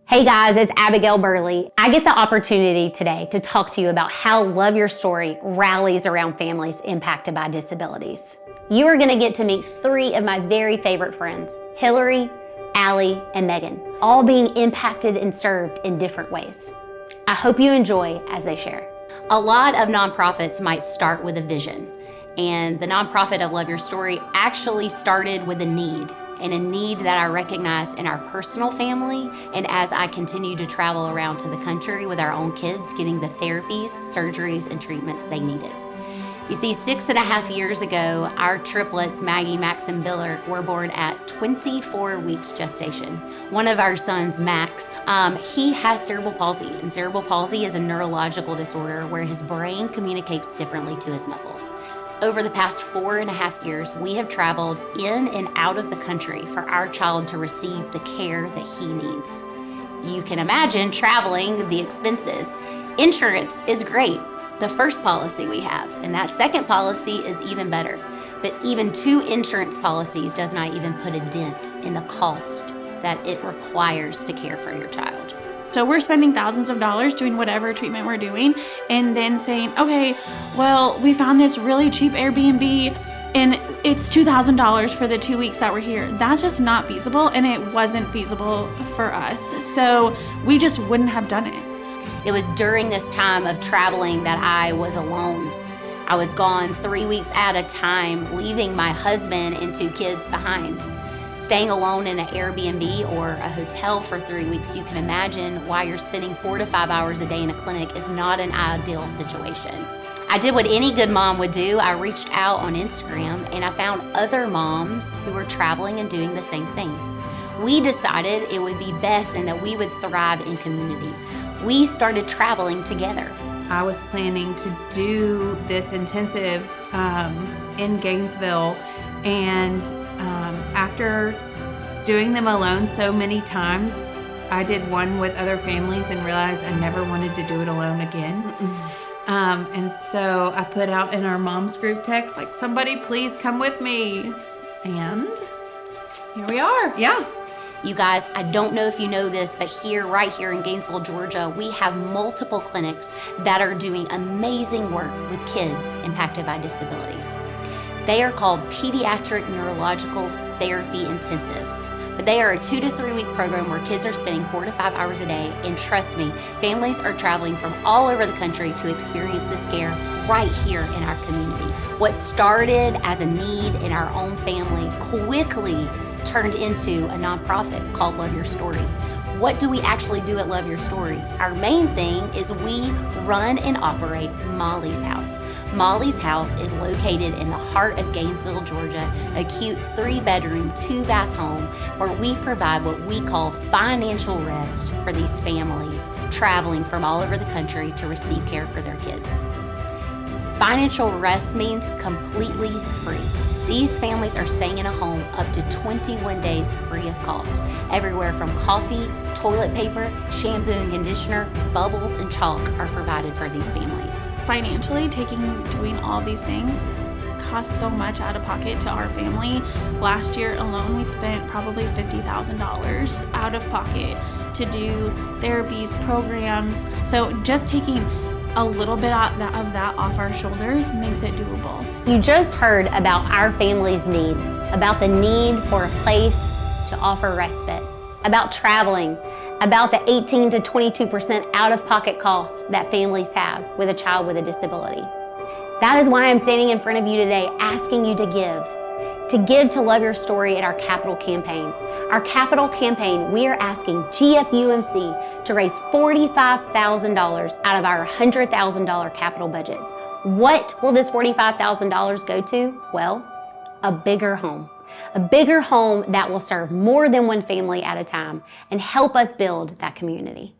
Hey guys, it's Abigail Burley. I get the opportunity today to talk to you about how Love Your Story rallies around families impacted by disabilities. You are going to get to meet three of my very favorite friends, Hillary, Allie, and Megan, all being impacted and served in different ways. I hope you enjoy as they share. A lot of nonprofits might start with a vision, and the nonprofit of Love Your Story actually started with a need. And a need that I recognize in our personal family, and as I continue to travel around to the country with our own kids, getting the therapies, surgeries, and treatments they needed. You see, 6.5 years ago, our triplets, Maggie, Max, and Biller, were born at 24 weeks gestation. One of our sons, Max, he has cerebral palsy, and cerebral palsy is a neurological disorder where his brain communicates differently to his muscles. Over the past 4.5 years, we have traveled in and out of the country for our child to receive the care that he needs. You can imagine traveling, the expenses. Insurance is great, the first policy we have, and that second policy is even better. But even 2 insurance policies does not even put a dent in the cost that it requires to care for your child. So we're spending thousands of dollars doing whatever treatment we're doing and then saying, okay, well, we found this really cheap Airbnb and it's $2,000 for the 2 weeks that we're here. That's just not feasible, and it wasn't feasible for us. So we just wouldn't have done it. It was during this time of traveling that I was alone. I was gone 3 weeks at a time, leaving my husband and 2 kids behind. Staying alone in an Airbnb or a hotel for 3 weeks, you can imagine why you're spending 4 to 5 hours a day in a clinic is not an ideal situation. I did what any good mom would do. I reached out on Instagram and I found other moms who were traveling and doing the same thing. We decided it would be best and that we would thrive in community. We started traveling together. I was planning to do this intensive in Gainesville, and after doing them alone so many times, I did one with other families and realized I never wanted to do it alone again. And so I put out in our mom's group text, like, somebody please come with me. And here we are. Yeah. You guys, I don't know if you know this, but right here in Gainesville, Georgia, we have multiple clinics that are doing amazing work with kids impacted by disabilities. They are called Pediatric Neurological Therapy Intensives. But they are a 2 to 3 week program where kids are spending 4 to 5 hours a day. And trust me, families are traveling from all over the country to experience this care right here in our community. What started as a need in our own family quickly turned into a nonprofit called Love Your Story. What do we actually do at Love Your Story? Our main thing is we run and operate Molly's House. Molly's House is located in the heart of Gainesville, Georgia, a cute 3-bedroom, 2-bath home where we provide what we call financial rest for these families traveling from all over the country to receive care for their kids. Financial rest means completely free. These families are staying in a home up to 21 days free of cost. Everywhere from coffee, toilet paper, shampoo and conditioner, bubbles, and chalk are provided for these families. Financially, doing all these things costs so much out of pocket to our family. Last year alone, we spent probably $50,000 out of pocket to do therapies, programs. So just taking a little bit of that off our shoulders makes it doable. You just heard about our family's need, about the need for a place to offer respite, about traveling, about the 18 to 22% out-of-pocket costs that families have with a child with a disability. That is why I'm standing in front of you today asking you to give to Love Your Story in our capital campaign. Our capital campaign, we are asking GFUMC to raise $45,000 out of our $100,000 capital budget. What will this $45,000 go to? Well, a bigger home. A bigger home that will serve more than one family at a time and help us build that community.